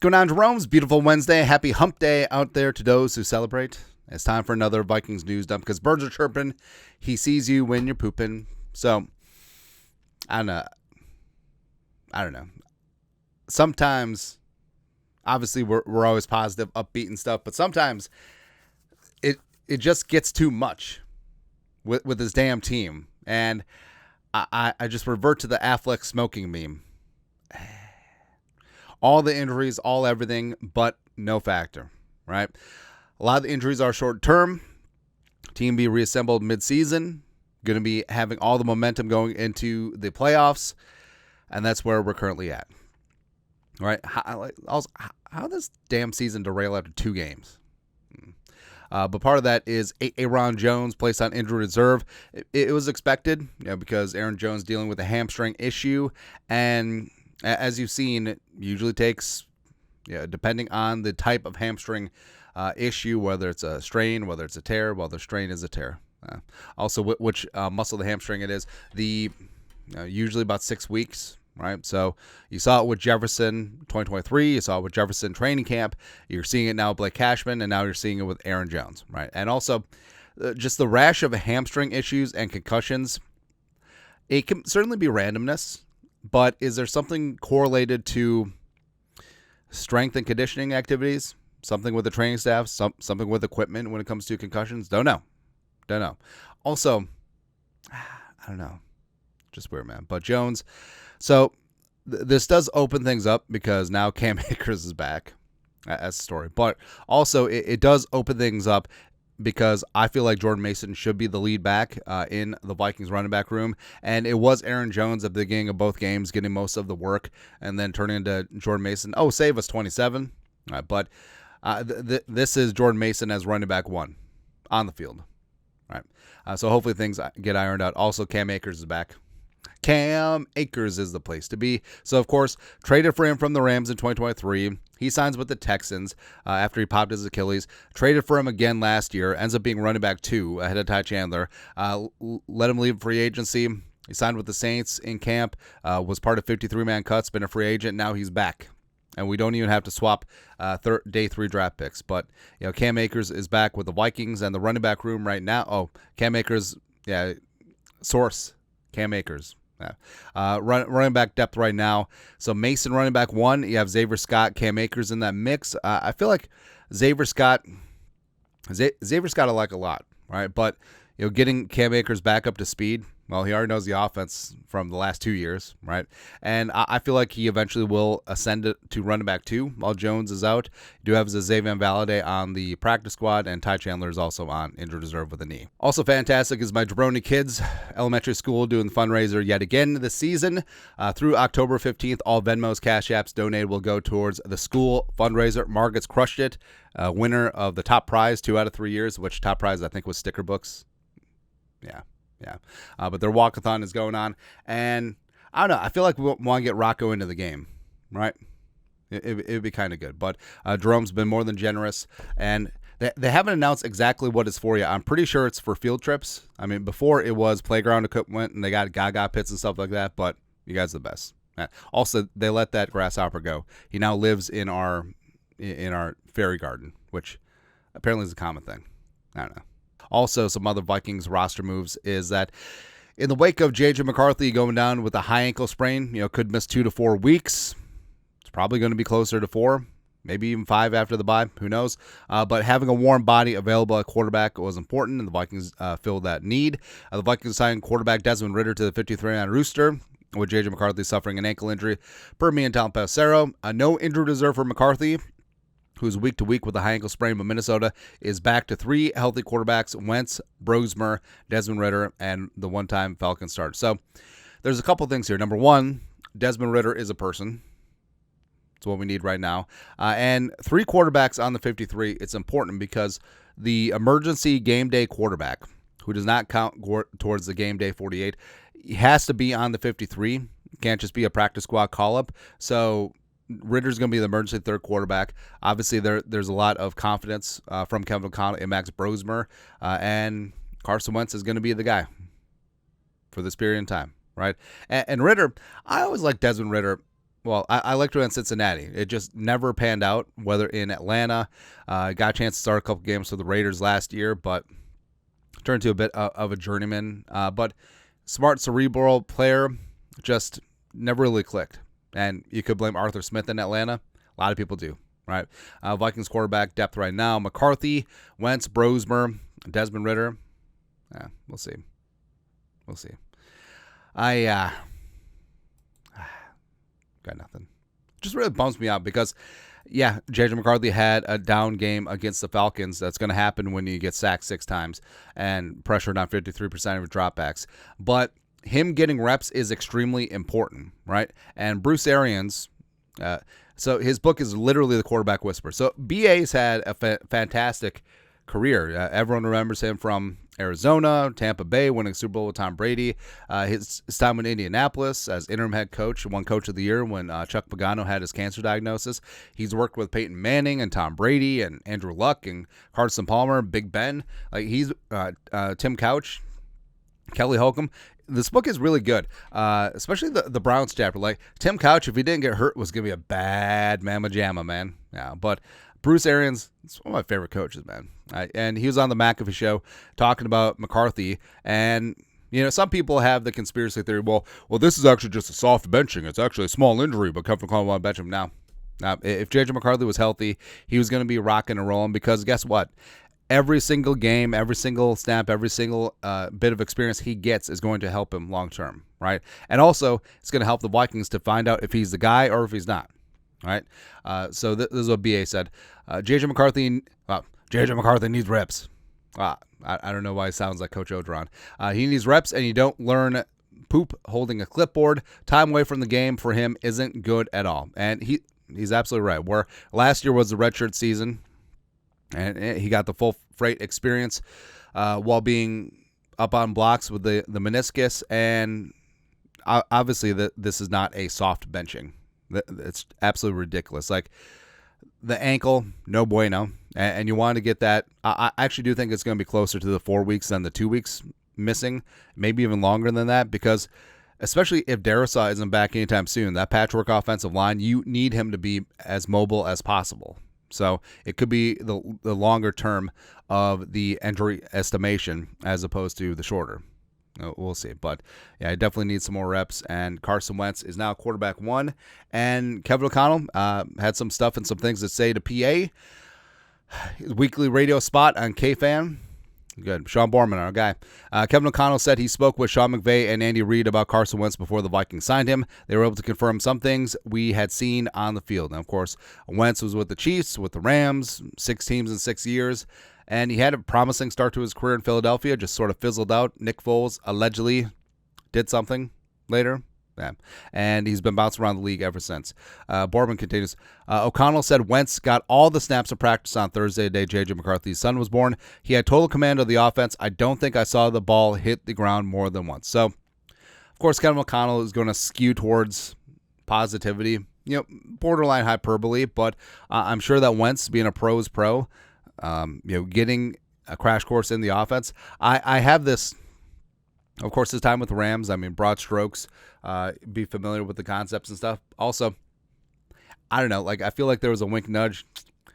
going on, Jerome's beautiful Wednesday? Happy hump day out there to those who celebrate. It's time for another Vikings news dump because birds are chirping. He sees you when you're pooping. So, I don't know. Sometimes, obviously, we're always positive, upbeat and stuff, but sometimes it just gets too much with this damn team. And I just revert to the Affleck smoking meme. All the injuries, all everything, but no factor, right? A lot of the injuries are short-term. Team be reassembled mid-season. Going to be having all the momentum going into the playoffs, and that's where we're currently at. All right? How this damn season derail after 2 games? But part of that is Aaron Jones placed on injured reserve. It was expected, because Aaron Jones dealing with a hamstring issue, and as you've seen, it usually takes, depending on the type of hamstring issue, whether it's a strain, whether it's a tear. Well, the strain is a tear. Also, which muscle of the hamstring it is. Usually about 6 weeks, right? So you saw it with Jefferson 2023. You saw it with Jefferson training camp. You're seeing it now with Blake Cashman, and now you're seeing it with Aaron Jones, right? And also, just the rash of hamstring issues and concussions. It can certainly be randomness. But is there something correlated to strength and conditioning activities? Something with the training staff? Something with equipment when it comes to concussions? Don't know. Also, I don't know. Just weird, man. But Jones. So this does open things up because now Cam Akers is back. That's the story. But also it does open things up because I feel like Jordan Mason should be the lead back in the Vikings running back room. And it was Aaron Jones at the beginning of both games getting most of the work and then turning into Jordan Mason. Oh, save us 27. But this is Jordan Mason as running back 1 on the field. Right. So hopefully things get ironed out. Also, Cam Akers is back. Cam Akers is the place to be. So, of course, traded for him from the Rams in 2023. He signs with the Texans after he popped his Achilles. Traded for him again last year. Ends up being running back 2 ahead of Ty Chandler. Let him leave free agency. He signed with the Saints in camp. Was part of 53-man cuts. Been a free agent. Now he's back. And we don't even have to swap day 3 draft picks. But, Cam Akers is back with the Vikings and the running back room right now. Oh, Cam Akers, source, Cam Akers. Running back depth right now. So Mason running back 1. You have Xavier Scott, Cam Akers in that mix. I feel like Xavier Scott I like a lot, right? But getting Cam Akers back up to speed. Well, he already knows the offense from the last 2 years, right? And I feel like he eventually will ascend it to running back 2 while Jones is out. You do have Xavier Valade on the practice squad, and Ty Chandler is also on injured reserve with a knee. Also fantastic is my Jabroni kids, elementary school, doing the fundraiser yet again this season. Through October 15th, all Venmos, Cash Apps donated will go towards the school fundraiser. Margaret's crushed it. Winner of the top prize 2 out of 3 years, which top prize I think was sticker books. Yeah. But their walkathon is going on. And I don't know. I feel like we want to get Rocco into the game, right? It would be kind of good. But Jerome's been more than generous. And they haven't announced exactly what it's for yet. I'm pretty sure it's for field trips. I mean, before it was playground equipment and they got Gaga pits and stuff like that. But you guys are the best. Also, they let that grasshopper go. He now lives in our fairy garden, which apparently is a common thing. I don't know. Also, some other Vikings roster moves is that in the wake of JJ McCarthy going down with a high ankle sprain, could miss 2 to 4 weeks. It's probably going to be closer to 4, maybe even 5 after the bye. Who knows? But having a warm body available at quarterback was important, and the Vikings filled that need. The Vikings signed quarterback Desmond Ridder to the 53-man roster, with JJ McCarthy suffering an ankle injury. Per me and Tom Passero, no injured reserve for McCarthy, who's week to week with a high ankle sprain, but Minnesota is back to 3 healthy quarterbacks: Wentz, Brosmer, Desmond Ridder, and the one-time Falcon starter. So there's a couple things here. Number 1, Desmond Ridder is a person. It's what we need right now. And 3 quarterbacks on the 53, it's important because the emergency game day quarterback, who does not count towards the game day 48, has to be on the 53. Can't just be a practice squad call-up. So Ritter's going to be the emergency 3rd quarterback. Obviously, there's a lot of confidence from Kevin O'Connell and Max Brosmer, and Carson Wentz is going to be the guy for this period in time, right? And Ridder, I always like Desmond Ridder. well, I liked it in Cincinnati. It just never panned out, whether in Atlanta. Got a chance to start a couple games for the Raiders last year, but turned to a bit of a journeyman. But smart, cerebral player, just never really clicked. And you could blame Arthur Smith in Atlanta. A lot of people do, right? Vikings quarterback depth right now: McCarthy, Wentz, Brosmer, Desmond Ritter. We'll see. Got nothing. Just really bums me out because, JJ McCarthy had a down game against the Falcons. That's going to happen when you get sacked 6 times and pressured on 53% of your dropbacks. But him getting reps is extremely important, right? And Bruce Arians, so his book is literally The Quarterback Whisperer. So BA's had a fantastic career. Everyone remembers him from Arizona, Tampa Bay, winning Super Bowl with Tom Brady. His time in Indianapolis as interim head coach, won Coach of the Year when Chuck Pagano had his cancer diagnosis. He's worked with Peyton Manning and Tom Brady and Andrew Luck and Carson Palmer, Big Ben. Like he's Tim Couch, Kelly Holcomb. This book is really good, especially the Browns chapter. Like Tim Couch, if he didn't get hurt, was gonna be a bad mamma jamma, man. Yeah, but Bruce Arians, it's one of my favorite coaches, man. And he was on the McAfee show talking about McCarthy. And, some people have the conspiracy theory, well, this is actually just a soft benching. It's actually a small injury, but Kevin McCarthy want to bench him now. If JJ McCarthy was healthy, he was going to be rocking and rolling because guess what? Every single game, every single snap, every single bit of experience he gets is going to help him long term, right? And also, it's going to help the Vikings to find out if he's the guy or if he's not. All right, so this is what BA said. JJ McCarthy needs reps. I don't know why it sounds like Coach Ogeron. He needs reps, and you don't learn poop holding a clipboard. Time away from the game for him isn't good at all. And he's absolutely right. Where last year was the redshirt season, and he got the full freight experience while being up on blocks with the meniscus. And obviously, this is not a soft benching. It's absolutely ridiculous. Like the ankle, no bueno. And you want to get that. I actually do think it's going to be closer to the 4 weeks than the 2 weeks missing, maybe even longer than that, because especially if Darrisaw isn't back anytime soon, that patchwork offensive line, you need him to be as mobile as possible. So it could be the longer term of the injury estimation as opposed to the shorter. We'll see. But, yeah, I definitely need some more reps. And Carson Wentz is now quarterback 1. And Kevin O'Connell had some stuff and some things to say to PA. His weekly radio spot on KFan. Good. Sean Borman, our guy. Kevin O'Connell said he spoke with Sean McVay and Andy Reid about Carson Wentz before the Vikings signed him. They were able to confirm some things we had seen on the field. And, of course, Wentz was with the Chiefs, with the Rams, 6 teams in 6 years. And he had a promising start to his career in Philadelphia, just sort of fizzled out. Nick Foles allegedly did something later. Yeah. And he's been bouncing around the league ever since. Borman continues. O'Connell said Wentz got all the snaps of practice on Thursday, the day J.J. McCarthy's son was born. He had total command of the offense. I don't think I saw the ball hit the ground more than once. So, of course, Kevin O'Connell is going to skew towards positivity, borderline hyperbole, but I'm sure that Wentz, being a pro's pro, getting a crash course in the offense. I have this, of course, his time with the Rams. I mean, broad strokes, be familiar with the concepts and stuff. Also, I don't know, like I feel like there was a wink nudge,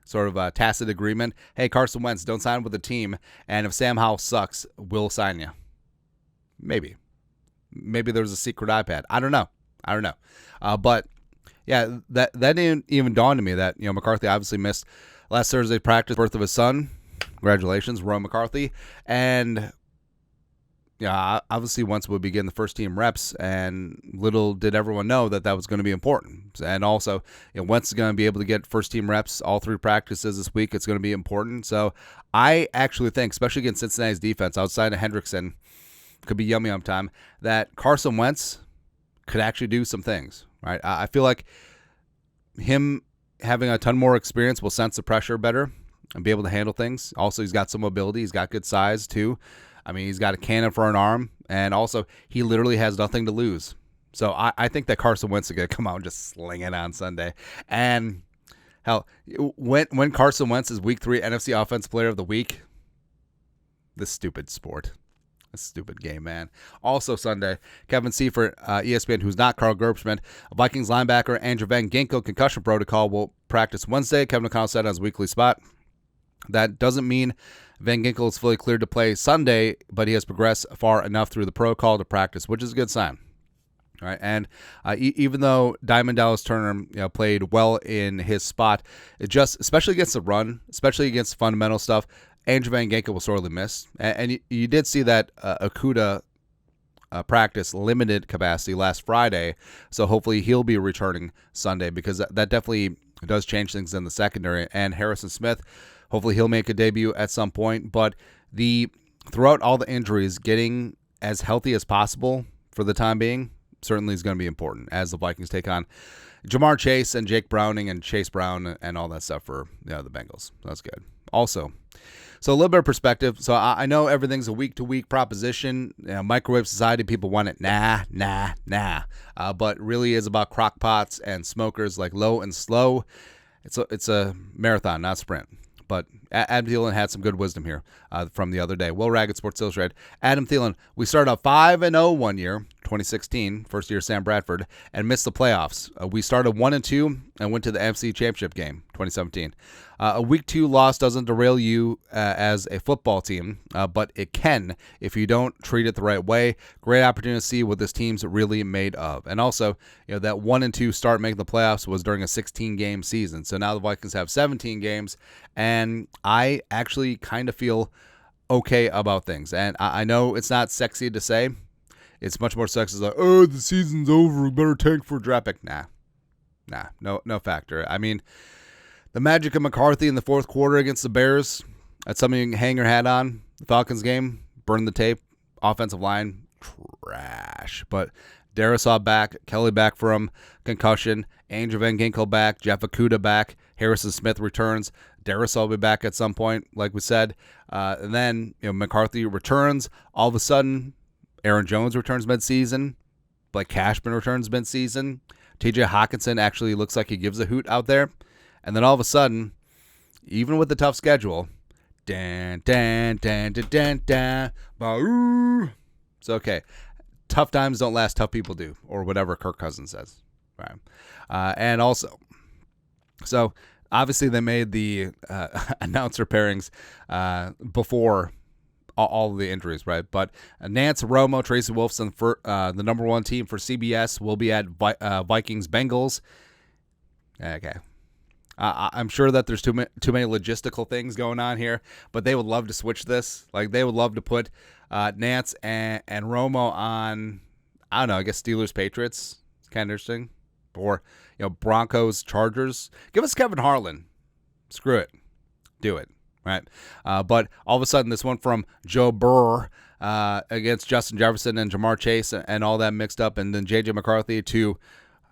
sort of a tacit agreement. Hey, Carson Wentz, don't sign with the team. And if Sam Howell sucks, we'll sign you. Maybe there was a secret iPad. I don't know. But yeah, that didn't even dawn to me that, McCarthy obviously missed last Thursday practice, birth of his son. Congratulations, Roy McCarthy. And obviously Wentz would be getting the first team reps, and little did everyone know that was going to be important. And also, Wentz is going to be able to get first team reps all 3 practices this week. It's going to be important. So I actually think, especially against Cincinnati's defense, outside of Hendrickson, could be yummy time, that Carson Wentz could actually do some things, right? I feel like him having a ton more experience will sense the pressure better and be able to handle things. Also, he's got some mobility. He's got good size, too. I mean, he's got a cannon for an arm, and also he literally has nothing to lose. So I think that Carson Wentz is going to come out and just sling it on Sunday. And, hell, when Carson Wentz is Week 3 NFC Offensive Player of the Week, this stupid sport. A stupid game, man. Also Sunday, Kevin Seifert, ESPN, who's not Carl Gerbschmidt, Vikings linebacker Andrew Van Ginkel concussion protocol will practice Wednesday. Kevin O'Connell said on his weekly spot. That doesn't mean Van Ginkel is fully cleared to play Sunday, but he has progressed far enough through the protocol to practice, which is a good sign. All right, and even though Diamond Dallas Turner played well in his spot, it just, especially against the run, especially against fundamental stuff, Andrew Van Ginkel was sorely missed. And you did see that Okudah practice limited capacity last Friday, so hopefully he'll be returning Sunday, because that definitely does change things in the secondary. And Harrison Smith, hopefully he'll make a debut at some point. But throughout all the injuries, getting as healthy as possible for the time being certainly is going to be important as the Vikings take on Jamar Chase and Jake Browning and Chase Brown and all that stuff for the Bengals. That's good. Also, so a little bit of perspective. So I know everything's a week-to-week proposition. Microwave society, people want it. Nah. But really is about crock pots and smokers like low and slow. It's a marathon, not sprint. But Adam Thielen had some good wisdom here from the other day. Will Raggett, Sports Illustrated. Adam Thielen, we started out 5-0 one year, 2016, first year Sam Bradford, and missed the playoffs. We started 1-2 and went to the NFC Championship game, 2017. A Week 2 loss doesn't derail you as a football team, but it can if you don't treat it the right way. Great opportunity to see what this team's really made of. And also, that 1-2 start making the playoffs was during a 16-game season. So now the Vikings have 17 games, and I actually kind of feel okay about things. And I know it's not sexy to say. It's much more sexy, like, oh, the season's over, we better tank for a draft pick. Nah, no factor. I mean, the magic of McCarthy in the fourth quarter against the Bears, that's something you can hang your hat on. The Falcons game, burn the tape. Offensive line, trash. But Darisaw back, Kelly back from concussion, Andrew Van Ginkel back, Jeff Okudah back, Harrison Smith returns. Darisaw will be back at some point, like we said. And then McCarthy returns. All of a sudden, Aaron Jones returns midseason. Blake Cashman returns midseason. TJ Hawkinson actually looks like he gives a hoot out there. And then all of a sudden, even with the tough schedule, dan, ba-oo. So, okay, tough times don't last, tough people do, or whatever Kirk Cousins says. Right. And also, so obviously they made the announcer pairings before all of the injuries, right? But Nance Romo, Tracy Wolfson, for the number one team for CBS, will be at Vikings Bengals. Okay. I'm sure that there's too many logistical things going on here, but they would love to switch this. Like, they would love to put Nance and Romo on, I don't know, I guess Steelers Patriots. It's kind of interesting. Or, Broncos Chargers. Give us Kevin Harlan. Screw it. Do it. Right. But all of a sudden, this one from Joe Burr against Justin Jefferson and Jamar Chase and all that mixed up, and then J.J. McCarthy to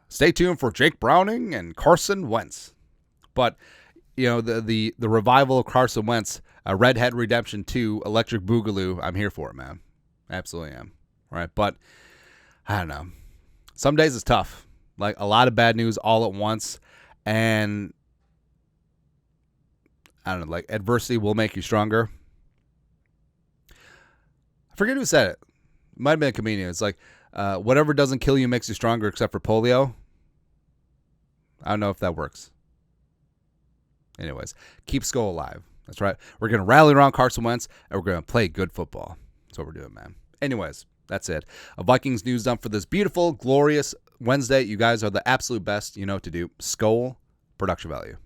stay tuned for Jake Browning and Carson Wentz. But, the revival of Carson Wentz, Redhead Redemption 2, Electric Boogaloo, I'm here for it, man. Absolutely am. All right. But, I don't know. Some days it's tough. Like, a lot of bad news all at once. And, I don't know, like, adversity will make you stronger. I forget who said it. It might have been a comedian. It's like, whatever doesn't kill you makes you stronger except for polio. I don't know if that works. Anyways, keep Skull alive. That's right. We're going to rally around Carson Wentz, and we're going to play good football. That's what we're doing, man. Anyways, that's it. A Vikings news dump for this beautiful, glorious Wednesday. You guys are the absolute best. You know what to do. Skull, production value.